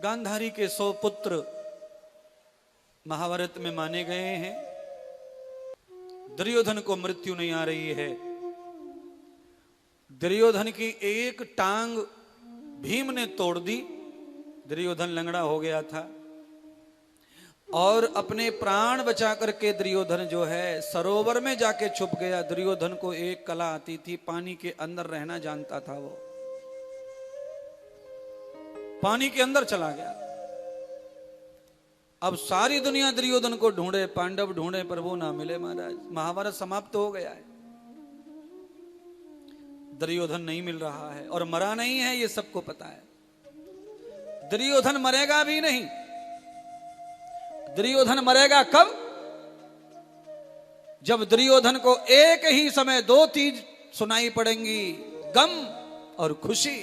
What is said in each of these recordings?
गांधारी के 100 पुत्र महाभारत में माने गए हैं। दुर्योधन को मृत्यु नहीं आ रही है। दुर्योधन की एक टांग भीम ने तोड़ दी। दुर्योधन लंगड़ा हो गया था और अपने प्राण बचा करके दुर्योधन जो है सरोवर में जाके छुप गया। दुर्योधन को एक कला आती थी, पानी के अंदर रहना जानता था। वो पानी के अंदर चला गया। अब सारी दुनिया दुर्योधन को ढूंढे, पांडव ढूंढे, पर वो ना मिले। महाराज महाभारत समाप्त हो गया है। दुर्योधन नहीं मिल रहा है और मरा नहीं है, ये सबको पता है। दुर्योधन मरेगा भी नहीं। दुर्योधन मरेगा कब? जब दुर्योधन को एक ही समय 2 चीज सुनाई पड़ेंगी, गम और खुशी।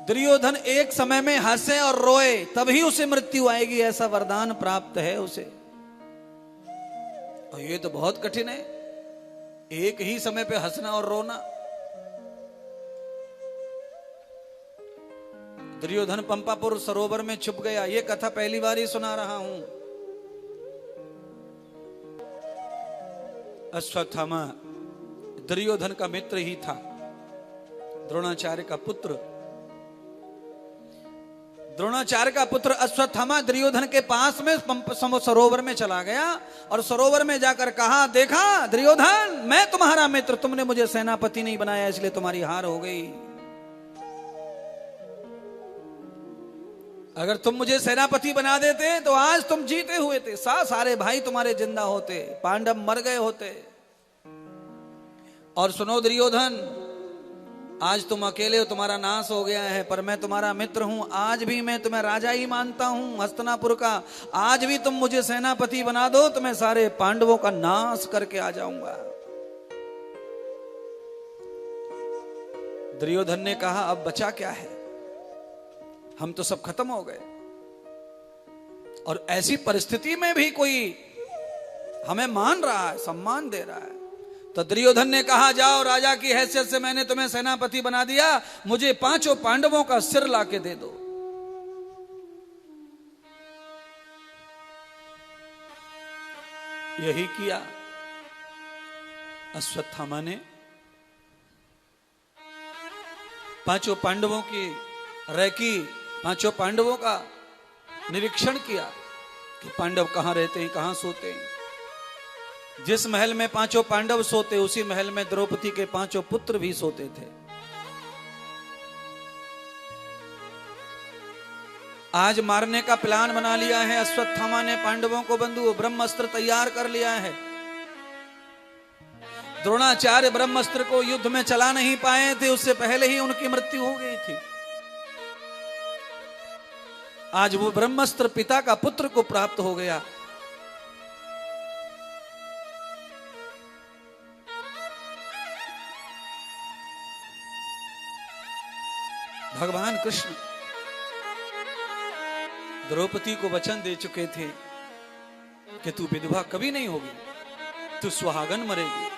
दुर्योधन एक समय में हंसे और रोए तभी उसे मृत्यु आएगी, ऐसा वरदान प्राप्त है उसे। और ये तो बहुत कठिन है, एक ही समय पे हंसना और रोना। दुर्योधन पंपापुर सरोवर में छुप गया। ये कथा पहली बार ही सुना रहा हूं। अश्वत्थामा दुर्योधन का मित्र ही था, द्रोणाचार्य का पुत्र। द्रोणाचार्य का पुत्र अश्वत्थामा दुर्योधन के पास में सरोवर में चला गया और सरोवर में जाकर कहा, देखा दुर्योधन, मैं तुम्हारा मित्र, तुमने मुझे सेनापति नहीं बनाया इसलिए तुम्हारी हार हो गई। अगर तुम मुझे सेनापति बना देते तो आज तुम जीते हुए थे, सारे भाई तुम्हारे जिंदा होते, पांडव मर गए होते। और सुनो दुर्योधन, आज तुम अकेले हो, तुम्हारा नाश हो गया है, पर मैं तुम्हारा मित्र हूं। आज भी मैं तुम्हें राजा ही मानता हूं हस्तिनापुर का। आज भी तुम मुझे सेनापति बना दो तो मैं सारे पांडवों का नाश करके आ जाऊंगा। दुर्योधन ने कहा, अब बचा क्या है, हम तो सब खत्म हो गए। और ऐसी परिस्थिति में भी कोई हमें मान रहा है, सम्मान दे रहा है। तो दुर्योधन ने कहा, जाओ, राजा की हैसियत से मैंने तुम्हें सेनापति बना दिया, मुझे 5 पांडवों का सिर लाके दे दो। यही किया अश्वत्थामा ने। 5 पांडवों की रैकी, 5 पांडवों का निरीक्षण किया कि पांडव कहां रहते हैं, कहां सोते हैं। जिस महल में 5 पांडव सोते, उसी महल में द्रौपदी के 5 पुत्र भी सोते थे। आज मारने का प्लान बना लिया है अश्वत्थामा ने पांडवों को। बंधु, ब्रह्मास्त्र तैयार कर लिया है। द्रोणाचार्य ब्रह्मास्त्र को युद्ध में चला नहीं पाए थे, उससे पहले ही उनकी मृत्यु हो गई थी। आज वो ब्रह्मास्त्र पिता का पुत्र को प्राप्त हो गया। भगवान कृष्ण द्रौपदी को वचन दे चुके थे कि तू विधवा कभी नहीं होगी, तू सुहागन मरेगी।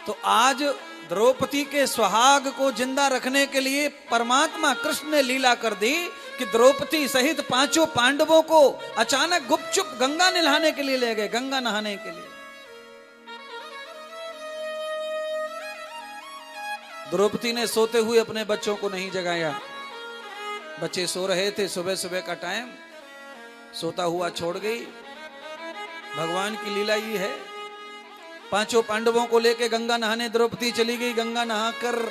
तो आज द्रौपदी के सुहाग को जिंदा रखने के लिए परमात्मा कृष्ण ने लीला कर दी कि द्रौपदी सहित 5 पांडवों को अचानक गुपचुप गंगा नहाने के लिए ले गए, गंगा नहाने के लिए। द्रौपदी ने सोते हुए अपने बच्चों को नहीं जगाया। बच्चे सो रहे थे, सुबह सुबह का टाइम, सोता हुआ छोड़ गई। भगवान की लीला ये है। 5 पांडवों को लेके गंगा नहाने द्रौपदी चली गई। गंगा नहाकर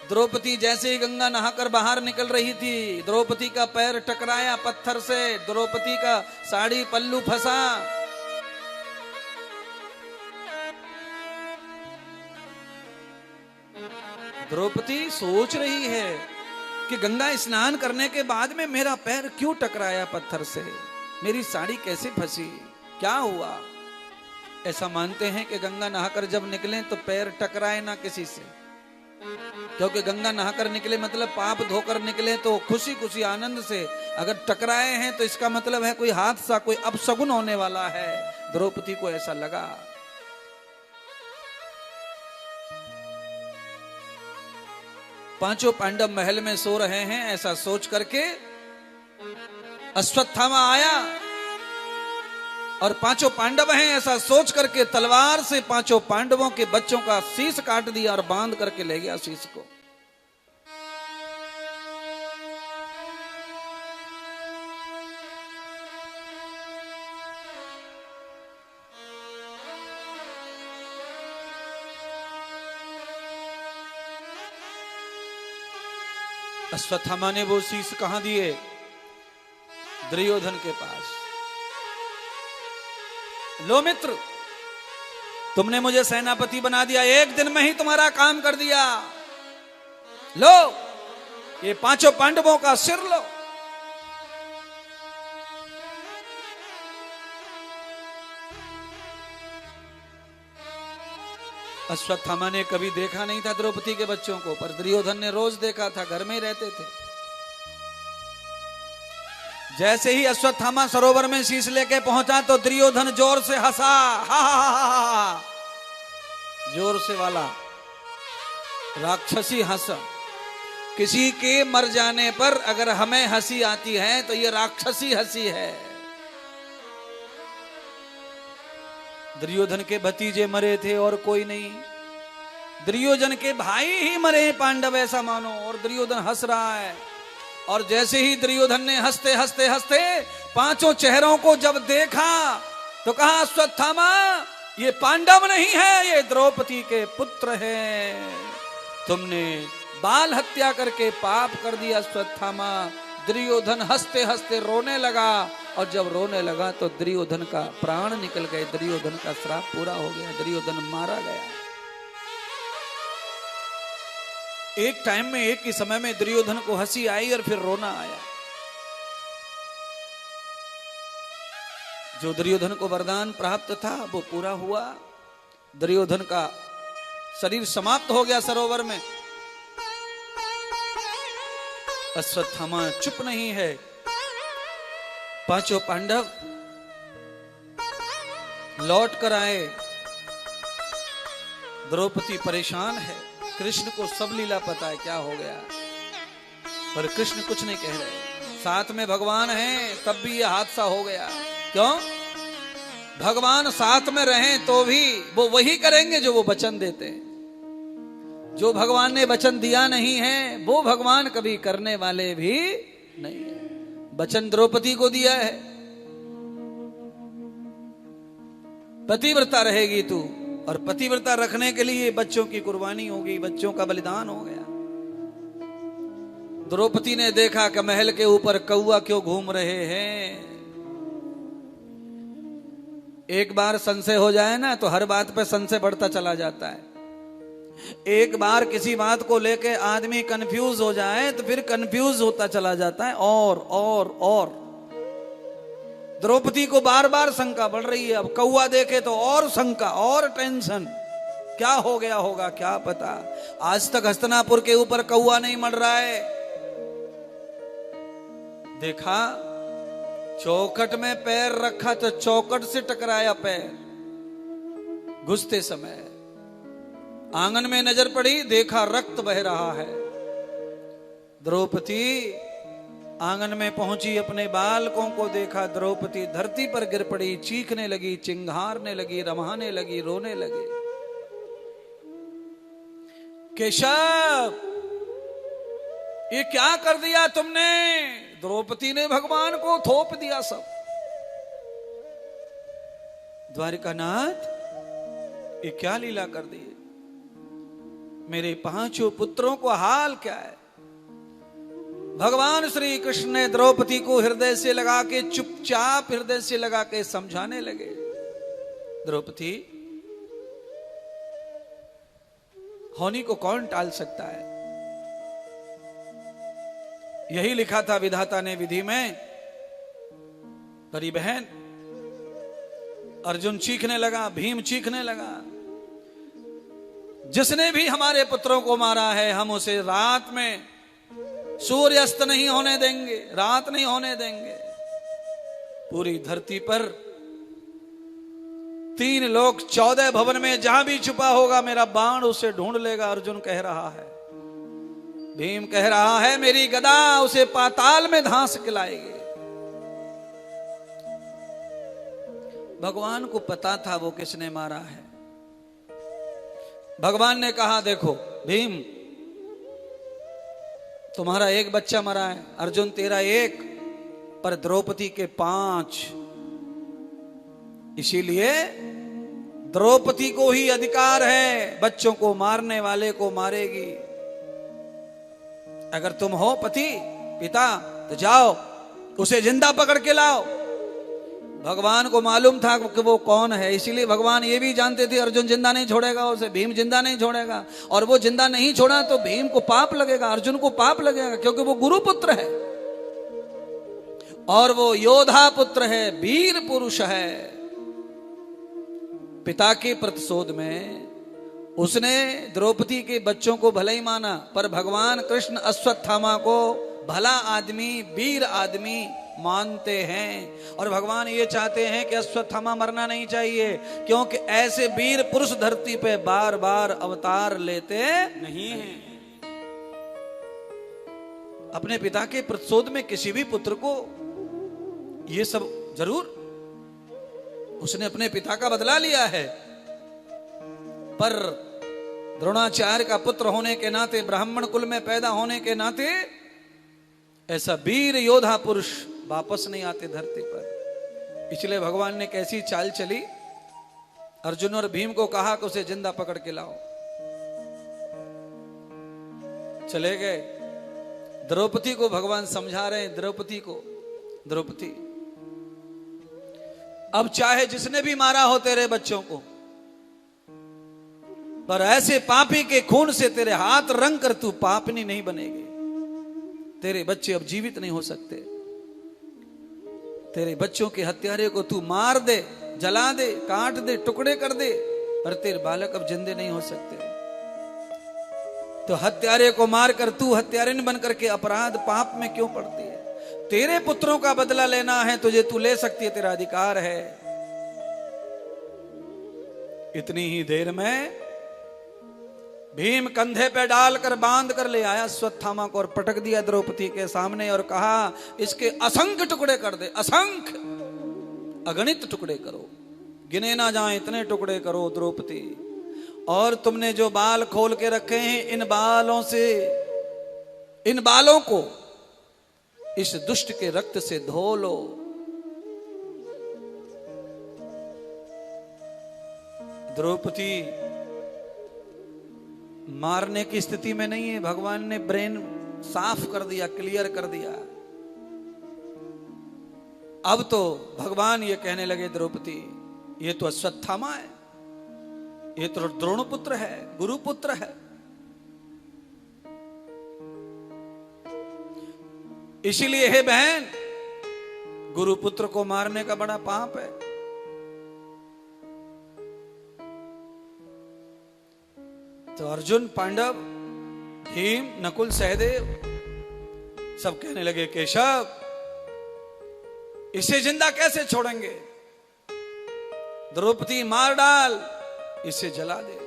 द्रौपदी जैसे ही गंगा नहाकर बाहर निकल रही थी, द्रौपदी का पैर टकराया पत्थर से, द्रौपदी का साड़ी पल्लू फंसा। द्रौपदी सोच रही है कि गंगा स्नान करने के बाद में मेरा पैर क्यों टकराया पत्थर से, मेरी साड़ी कैसे फंसी, क्या हुआ। ऐसा मानते हैं कि गंगा नहाकर जब निकले तो पैर टकराए ना किसी से, क्योंकि गंगा नहाकर निकले मतलब पाप धोकर निकले तो खुशी खुशी आनंद से। अगर टकराए हैं तो इसका मतलब है कोई हादसा, कोई अपशगुन होने वाला है। द्रौपदी को ऐसा लगा। पांचों पांडव महल में सो रहे हैं, ऐसा सोच करके अश्वत्थामा आया और पांचों पांडव हैं ऐसा सोच करके तलवार से पांचों पांडवों के बच्चों का शीश काट दिया और बांध करके ले गया शीश को। अश्वत्थामा ने वो शीश कहां दिए? दुर्योधन के पास। लो मित्र, तुमने मुझे सेनापति बना दिया, एक दिन में ही तुम्हारा काम कर दिया। लो ये पांचों पांडवों का सिर लो। अश्वत्थामा ने कभी देखा नहीं था द्रौपदी के बच्चों को, पर दुर्योधन ने रोज देखा था, घर में ही रहते थे। जैसे ही अश्वत्थामा सरोवर में शीश लेके पहुंचा तो दुर्योधन जोर से हंसा, हा हा हा हा, जोर से वाला राक्षसी हंसा। किसी के मर जाने पर अगर हमें हंसी आती है तो ये राक्षसी हंसी है। दुर्योधन के भतीजे मरे थे और कोई नहीं, दुर्योधन के भाई ही मरे पांडव ऐसा मानो, और दुर्योधन हंस रहा है। और जैसे ही दुर्योधन ने हंसते हंसते हंसते पांचों चेहरों को जब देखा तो कहा, अश्वत्थामा ये पांडव नहीं है, ये द्रौपदी के पुत्र हैं। तुमने बाल हत्या करके पाप कर दिया अश्वत्थामा। दुर्योधन हंसते हंसते रोने लगा, और जब रोने लगा तो दुर्योधन का प्राण निकल गए, दुर्योधन का श्राप पूरा हो गया, दुर्योधन मारा गया। एक टाइम में, एक ही समय में दुर्योधन को हंसी आई और फिर रोना आया। जो दुर्योधन को वरदान प्राप्त था वो पूरा हुआ। दुर्योधन का शरीर समाप्त हो गया सरोवर में। अश्वत्थामा चुप नहीं है। पांचों पांडव लौट कर आए। द्रौपदी परेशान है। कृष्ण को सब लीला पता है क्या हो गया, पर कृष्ण कुछ नहीं कह रहे। साथ में भगवान हैं तब भी यह हादसा हो गया। क्यों? भगवान साथ में रहें तो भी वो वही करेंगे जो वो वचन देते हैं। जो भगवान ने वचन दिया नहीं है वो भगवान कभी करने वाले भी नहीं है। वचन द्रौपदी को दिया है, पतिव्रता रहेगी तू, और पतिव्रता रखने के लिए बच्चों की कुर्बानी होगी, बच्चों का बलिदान हो गया। द्रौपदी ने देखा कि महल के ऊपर कौवा क्यों घूम रहे हैं। एक बार संशय हो जाए ना तो हर बात पे संशय बढ़ता चला जाता है। एक बार किसी बात को लेके आदमी कंफ्यूज हो जाए तो फिर कंफ्यूज होता चला जाता है, और द्रौपदी को बार बार शंका बढ़ रही है। अब कौवा देखे तो और शंका और टेंशन, क्या हो गया होगा क्या पता। आज तक हस्तिनापुर के ऊपर कौवा नहीं मर रहा है। देखा चौखट में पैर रखा तो चौखट से टकराया पैर। घुसते समय आंगन में नजर पड़ी, देखा रक्त बह रहा है। द्रौपदी आंगन में पहुंची, अपने बालकों को देखा। द्रौपदी धरती पर गिर पड़ी, चीखने लगी, चिंघारने लगी, रमाने लगी, रोने लगी। केशव ये क्या कर दिया तुमने? द्रौपदी ने भगवान को थोप दिया सब। द्वारिकानाथ ये क्या लीला कर दी? मेरे पांचों पुत्रों को हाल क्या है? भगवान श्री कृष्ण ने द्रौपदी को हृदय से लगा के, चुपचाप हृदय से लगा के समझाने लगे। द्रौपदी, होनी को कौन टाल सकता है? यही लिखा था विधाता ने विधि में। परी बहन, अर्जुन चीखने लगा, भीम चीखने लगा, जिसने भी हमारे पुत्रों को मारा है हम उसे रात में सूर्यास्त नहीं होने देंगे, रात नहीं होने देंगे। पूरी धरती पर 3 लोक 14 भवन में जहां भी छुपा होगा मेरा बाण उसे ढूंढ लेगा, अर्जुन कह रहा है। भीम कह रहा है मेरी गदा उसे पाताल में धांस खिलाएगी। भगवान को पता था वो किसने मारा है। भगवान ने कहा देखो भीम, तुम्हारा एक बच्चा मरा है, अर्जुन तेरा एक, पर द्रौपदी के 5। इसीलिए द्रौपदी को ही अधिकार है, बच्चों को मारने वाले को मारेगी। अगर तुम हो पति पिता तो जाओ उसे जिंदा पकड़ के लाओ। भगवान को मालूम था कि वो कौन है, इसीलिए भगवान ये भी जानते थे अर्जुन जिंदा नहीं छोड़ेगा उसे, भीम जिंदा नहीं छोड़ेगा। और वो जिंदा नहीं छोड़ा तो भीम को पाप लगेगा, अर्जुन को पाप लगेगा, क्योंकि वो गुरु पुत्र है और वो योद्धा पुत्र है, वीर पुरुष है। पिता के प्रतिशोध में उसने द्रौपदी के बच्चों को भले ही माना, पर भगवान कृष्ण अश्वत्थामा को भला आदमी, वीर आदमी मानते हैं। और भगवान ये चाहते हैं कि अश्वत्थामा मरना नहीं चाहिए, क्योंकि ऐसे वीर पुरुष धरती पे बार बार अवतार लेते नहीं हैं। अपने पिता के प्रतिशोध में किसी भी पुत्र को ये सब जरूर, उसने अपने पिता का बदला लिया है, पर द्रोणाचार्य का पुत्र होने के नाते, ब्राह्मण कुल में पैदा होने के नाते ऐसा वीर योद्धा पुरुष वापस नहीं आते धरती पर। इसलिए भगवान ने कैसी चाल चली, अर्जुन और भीम को कहा कि उसे जिंदा पकड़ के लाओ। चले गए। द्रौपदी को भगवान समझा रहे हैं, द्रौपदी को, द्रौपदी अब चाहे जिसने भी मारा हो तेरे बच्चों को, पर ऐसे पापी के खून से तेरे हाथ रंग कर तू पापनी नहीं बनेगी। तेरे बच्चे अब जीवित नहीं हो सकते। तेरे बच्चों के हत्यारे को तू मार दे, जला दे, काट दे, टुकड़े कर दे, पर तेरे बालक अब जिंदे नहीं हो सकते। तो हत्यारे को मारकर तू हत्यारिन बनकर के अपराध पाप में क्यों पड़ती है? तेरे पुत्रों का बदला लेना है तुझे, तू ले सकती है, तेरा अधिकार है। इतनी ही देर में भीम कंधे पे डालकर बांध कर ले आया अश्वत्थामा को और पटक दिया द्रौपदी के सामने और कहा इसके असंख्य टुकड़े कर दे, असंख्य, अगणित टुकड़े करो, गिने ना जाए इतने टुकड़े करो द्रौपदी। और तुमने जो बाल खोल के रखे हैं, इन बालों से, इन बालों को इस दुष्ट के रक्त से धो लो। द्रौपदी मारने की स्थिति में नहीं है। भगवान ने ब्रेन साफ कर दिया, क्लियर कर दिया। अब तो भगवान ये कहने लगे द्रौपदी, ये तो अश्वत्थामा है, ये तो द्रोणपुत्र है, गुरुपुत्र है। इसीलिए हे बहन, गुरुपुत्र को मारने का बड़ा पाप है। तो अर्जुन, पांडव, भीम, नकुल, सहदेव सब कहने लगे केशव इसे जिंदा कैसे छोड़ेंगे? द्रौपदी मार डाल, इसे जला दे।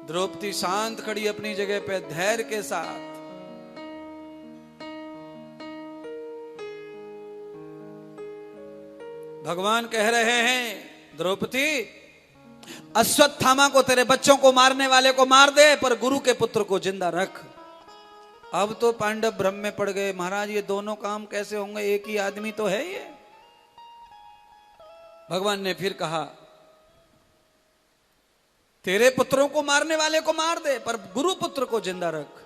द्रौपदी शांत खड़ी अपनी जगह पे धैर्य के साथ। भगवान कह रहे हैं द्रौपदी, अश्वत्थामा को, तेरे बच्चों को मारने वाले को मार दे, पर गुरु के पुत्र को जिंदा रख। अब तो पांडव भ्रम में पड़ गए, महाराज ये दोनों काम कैसे होंगे, एक ही आदमी तो है ये। भगवान ने फिर कहा तेरे पुत्रों को मारने वाले को मार दे, पर गुरु पुत्र को जिंदा रख।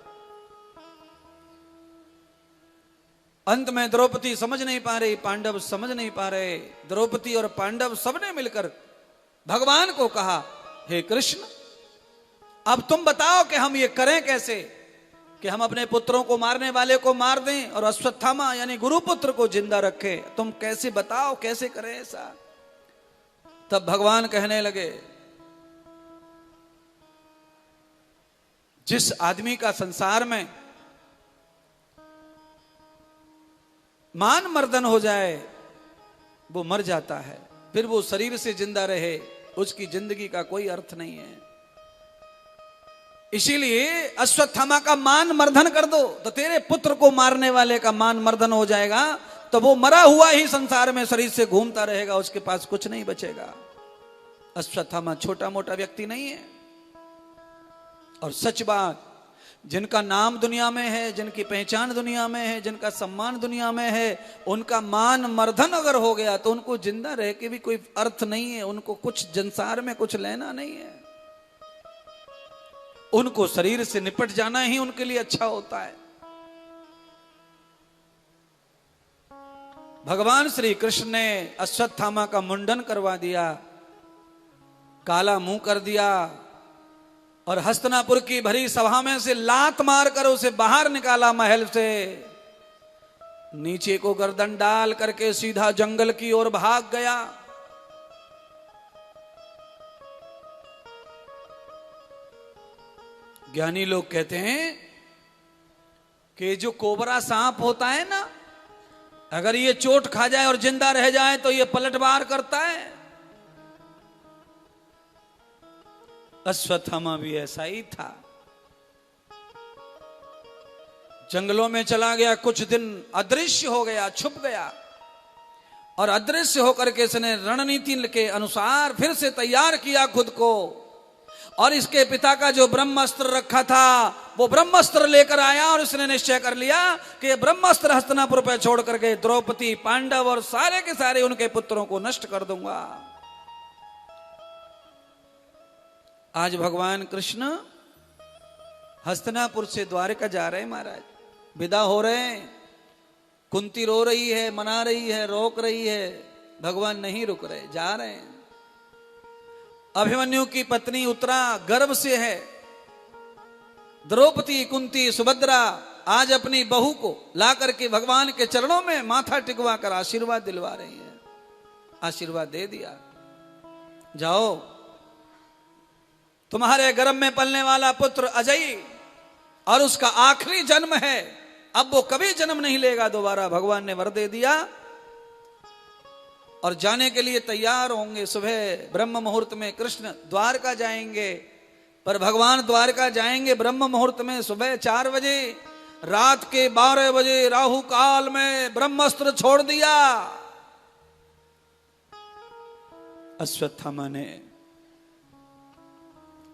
अंत में द्रौपदी समझ नहीं पा रही, पांडव समझ नहीं पा रहे। द्रौपदी और पांडव सबने मिलकर भगवान को कहा, हे कृष्ण, अब तुम बताओ कि हम ये करें कैसे, कि हम अपने पुत्रों को मारने वाले को मार दें और अश्वत्थामा यानी गुरुपुत्र को जिंदा रखें। तुम कैसे बताओ, कैसे करें ऐसा? तब भगवान कहने लगे, जिस आदमी का संसार में मान मर्दन हो जाए वो मर जाता है, फिर वो शरीर से जिंदा रहे, उसकी जिंदगी का कोई अर्थ नहीं है। इसीलिए अश्वत्थामा का मान मर्दन कर दो तो तेरे पुत्र को मारने वाले का मान मर्दन हो जाएगा, तो वो मरा हुआ ही संसार में शरीर से घूमता रहेगा, उसके पास कुछ नहीं बचेगा। अश्वत्थामा छोटा मोटा व्यक्ति नहीं है। और सच बात, जिनका नाम दुनिया में है, जिनकी पहचान दुनिया में है, जिनका सम्मान दुनिया में है, उनका मान मर्दन अगर हो गया तो उनको जिंदा रह के भी कोई अर्थ नहीं है, उनको कुछ संसार में कुछ लेना नहीं है। उनको शरीर से निपट जाना ही उनके लिए अच्छा होता है। भगवान श्री कृष्ण ने अश्वत्थामा का मुंडन करवा दिया, काला मुंह कर दिया और हस्तिनापुर की भरी सभा में से लात मारकर उसे बाहर निकाला महल से। नीचे को गर्दन डाल करके सीधा जंगल की ओर भाग गया। ज्ञानी लोग कहते हैं कि जो कोबरा सांप होता है ना, अगर ये चोट खा जाए और जिंदा रह जाए तो ये पलटवार करता है। अश्वत्थामा भी ऐसा ही था। जंगलों में चला गया, कुछ दिन अदृश्य हो गया, छुप गया, और अदृश्य होकर के इसने रणनीति के अनुसार फिर से तैयार किया खुद को। और इसके पिता का जो ब्रह्मास्त्र रखा था वो ब्रह्मास्त्र लेकर आया और उसने निश्चय कर लिया कि ये ब्रह्मास्त्र हस्तिनापुर पर छोड़ करके द्रौपदी, पांडव और सारे के सारे उनके पुत्रों को नष्ट कर दूंगा। आज भगवान कृष्ण हस्तिनापुर से द्वारका जा रहे हैं महाराज, विदा हो रहे हैं। कुंती रो रही है, मना रही है, रोक रही है, भगवान नहीं रुक रहे, जा रहे हैं। अभिमन्यु की पत्नी उत्तरा गर्भ से है। द्रौपदी, कुंती, सुभद्रा आज अपनी बहू को ला करके भगवान के चरणों में माथा टिकवा कर आशीर्वाद दिलवा रही है। आशीर्वाद दे दिया, जाओ तुम्हारे गर्भ में पलने वाला पुत्र अजय और उसका आखिरी जन्म है, अब वो कभी जन्म नहीं लेगा दोबारा। भगवान ने वर दे दिया और जाने के लिए तैयार होंगे। सुबह ब्रह्म मुहूर्त में कृष्ण द्वारका जाएंगे, पर भगवान द्वारका जाएंगे ब्रह्म मुहूर्त में सुबह 4 बजे। रात के 12 बजे राहु काल में ब्रह्मास्त्र छोड़ दिया। अश्वत्थामा ने,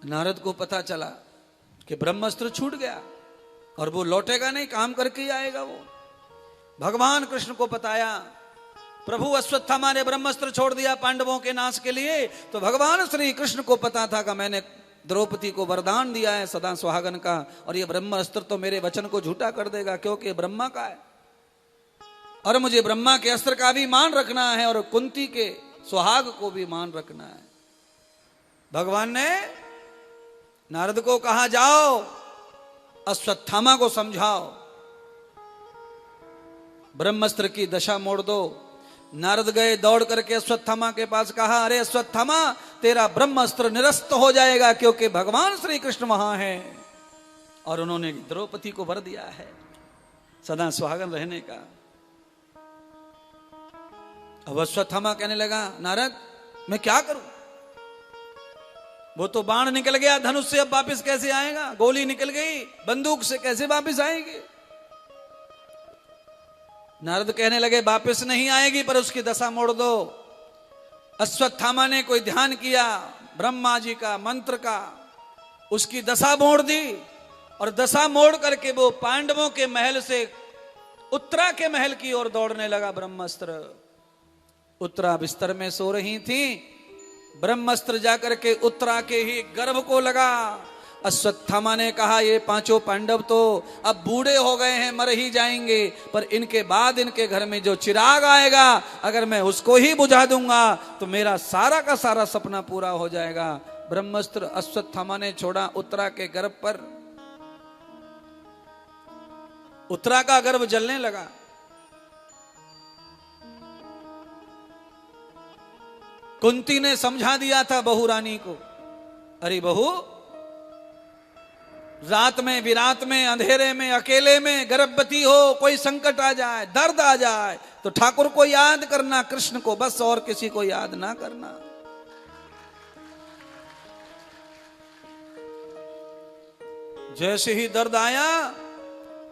नारद को पता चला कि ब्रह्मास्त्र छूट गया और वो लौटेगा नहीं, काम करके ही आएगा वो। भगवान कृष्ण को बताया, प्रभु अश्वत्थामा ने ब्रह्मास्त्र छोड़ दिया पांडवों के नाश के लिए। तो भगवान श्री कृष्ण को पता था कि मैंने द्रौपदी को वरदान दिया है सदा सुहागन का, और ये ब्रह्मास्त्र तो मेरे वचन को झूठा कर देगा क्योंकि ब्रह्मा का है, और मुझे ब्रह्मा के अस्त्र का भी मान रखना है और कुंती के सुहाग को भी मान रखना है। भगवान ने नारद को कहा, जाओ अश्वत्थामा को समझाओ, ब्रह्मास्त्र की दशा मोड़ दो। नारद गए, दौड़ करके अश्वत्थामा के पास कहा, अरे अश्वत्थामा, तेरा ब्रह्मास्त्र निरस्त हो जाएगा क्योंकि भगवान श्री कृष्ण वहां है और उन्होंने द्रौपदी को वर दिया है सदा सुहागन रहने का। अब अश्वत्थामा कहने लगा, नारद मैं क्या करूं, वो तो बाण निकल गया धनुष से, अब वापिस कैसे आएगा? गोली निकल गई बंदूक से, कैसे वापिस आएगी? नारद कहने लगे, वापिस नहीं आएगी पर उसकी दशा मोड़ दो। अश्वत्थामा ने कोई ध्यान किया ब्रह्मा जी का, मंत्र का, उसकी दशा मोड़ दी और दशा मोड़ करके वो पांडवों के महल से उत्तरा के महल की ओर दौड़ने लगा ब्रह्मास्त्र। उत्तरा बिस्तर में सो रही थी, ब्रह्मास्त्र जाकर के उत्तरा के ही गर्भ को लगा। अश्वत्थामा ने कहा, ये 5 पांडव तो अब बूढ़े हो गए हैं, मर ही जाएंगे, पर इनके बाद इनके घर में जो चिराग आएगा अगर मैं उसको ही बुझा दूंगा तो मेरा सारा का सारा सपना पूरा हो जाएगा। ब्रह्मास्त्र अश्वत्थामा ने छोड़ा उत्तरा के गर्भ पर, उत्तरा का गर्भ जलने लगा। कुंती ने समझा दिया था बहू रानी को, अरे बहू, रात में विरात में अंधेरे में अकेले में गर्भवती हो, कोई संकट आ जाए, दर्द आ जाए तो ठाकुर को याद करना, कृष्ण को बस, और किसी को याद ना करना। जैसे ही दर्द आया,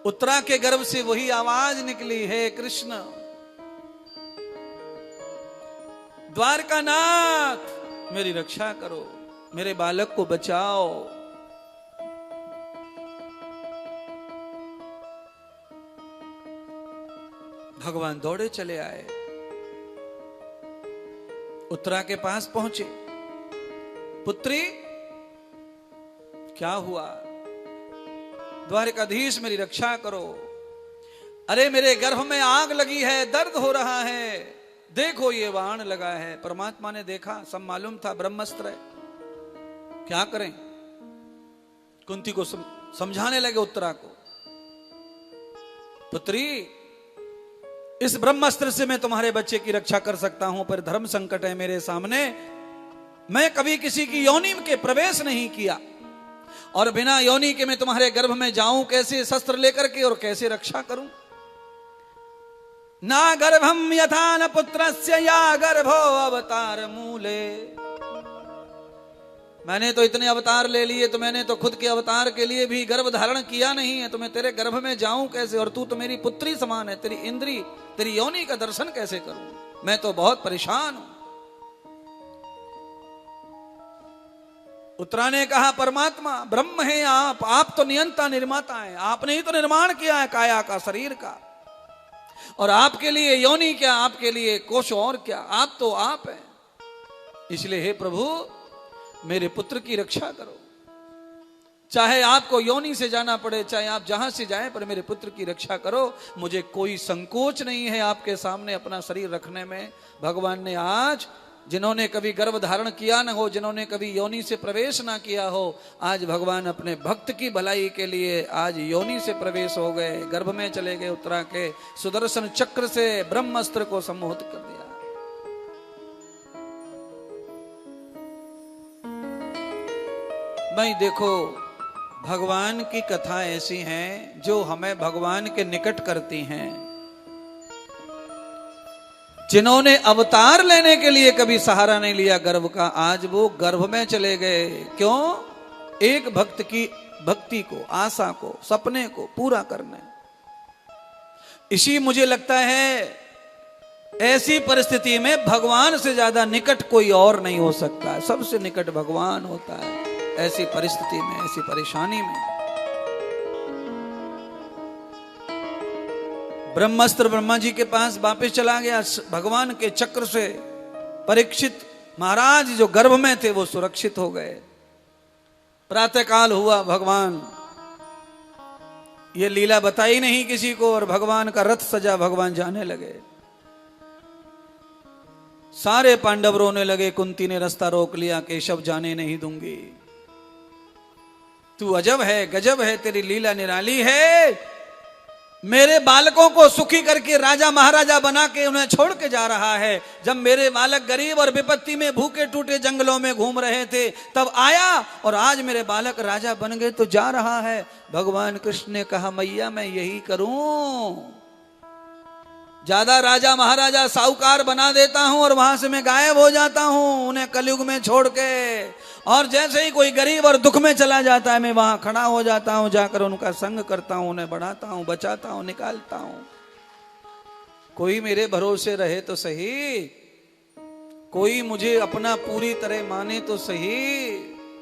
उत्तरा के गर्भ से वही आवाज निकली, हे कृष्ण द्वारकानाथ मेरी रक्षा करो, मेरे बालक को बचाओ। भगवान दौड़े चले आए, उत्तरा के पास पहुंचे। पुत्री क्या हुआ? द्वारकाधीश मेरी रक्षा करो। अरे मेरे गर्भ में आग लगी है, दर्द हो रहा है, देखो ये बाण लगा है। परमात्मा ने देखा, सब मालूम था ब्रह्मास्त्र है, क्या करें? कुंती को समझाने लगे उत्तरा को, पुत्री इस ब्रह्मास्त्र से मैं तुम्हारे बच्चे की रक्षा कर सकता हूं, पर धर्म संकट है मेरे सामने। मैं कभी किसी की योनि के प्रवेश नहीं किया, और बिना योनि के मैं तुम्हारे गर्भ में जाऊं कैसे, शस्त्र लेकर के, और कैसे रक्षा करूं? ना गर्भम यथा न पुत्रस्य या गर्भो अवतार मूले। मैंने तो इतने अवतार ले लिए, तो मैंने तो खुद के अवतार के लिए भी गर्भ धारण किया नहीं है, तो मैं तेरे गर्भ में जाऊं कैसे? और तू तो मेरी पुत्री समान है, तेरी इंद्री, तेरी योनि का दर्शन कैसे करूं? मैं तो बहुत परेशान हूं। उत्तरा ने कहा, परमात्मा ब्रह्म है आप तो नियंता निर्माता हैं, आपने ही तो निर्माण किया है काया का, शरीर का, और आपके लिए योनि क्या, आपके लिए कोश और क्या, आप तो आप हैं। इसलिए हे प्रभु मेरे पुत्र की रक्षा करो, चाहे आपको योनि से जाना पड़े, चाहे आप जहां से जाएं, पर मेरे पुत्र की रक्षा करो। मुझे कोई संकोच नहीं है आपके सामने अपना शरीर रखने में। भगवान ने आज जिन्होंने कभी गर्भ धारण किया न हो, जिन्होंने कभी योनि से प्रवेश ना किया हो, आज भगवान अपने भक्त की भलाई के लिए आज योनि से प्रवेश हो गए, गर्भ में चले गए उत्तरा के, सुदर्शन चक्र से ब्रह्मास्त्र को सम्मोहित कर दिया। भाई देखो, भगवान की कथा ऐसी हैं जो हमें भगवान के निकट करती हैं। जिन्होंने अवतार लेने के लिए कभी सहारा नहीं लिया गर्भ का, आज वो गर्भ में चले गए। क्यों? एक भक्त की भक्ति को, आशा को, सपने को पूरा करने। इसी मुझे लगता है ऐसी परिस्थिति में भगवान से ज्यादा निकट कोई और नहीं हो सकता है, सबसे निकट भगवान होता है ऐसी परिस्थिति में, ऐसी परेशानी में। ब्रह्मास्त्र ब्रह्मा जी के पास वापस चला गया, भगवान के चक्र से परीक्षित महाराज जो गर्भ में थे वो सुरक्षित हो गए। प्रातः काल हुआ, भगवान ये लीला बताई नहीं किसी को, और भगवान का रथ सजा, भगवान जाने लगे। सारे पांडव रोने लगे, कुंती ने रास्ता रोक लिया, केशव जाने नहीं दूंगी। तू अजब है, गजब है, तेरी लीला निराली है। मेरे बालकों को सुखी करके राजा महाराजा बना के उन्हें छोड़ के जा रहा है। जब मेरे बालक गरीब और विपत्ति में भूखे टूटे जंगलों में घूम रहे थे तब आया, और आज मेरे बालक राजा बन गए तो जा रहा है। भगवान कृष्ण ने कहा, मैया मैं यही करूं, ज्यादा राजा महाराजा साहूकार बना देता हूं और वहां से मैं गायब हो जाता हूं उन्हें कलयुग में छोड़ के, और जैसे ही कोई गरीब और दुख में चला जाता है मैं वहां खड़ा हो जाता हूं, जाकर उनका संग करता हूं, उन्हें बढ़ाता हूं, बचाता हूं, निकालता हूं। कोई मेरे भरोसे रहे तो सही, कोई मुझे अपना पूरी तरह माने तो सही।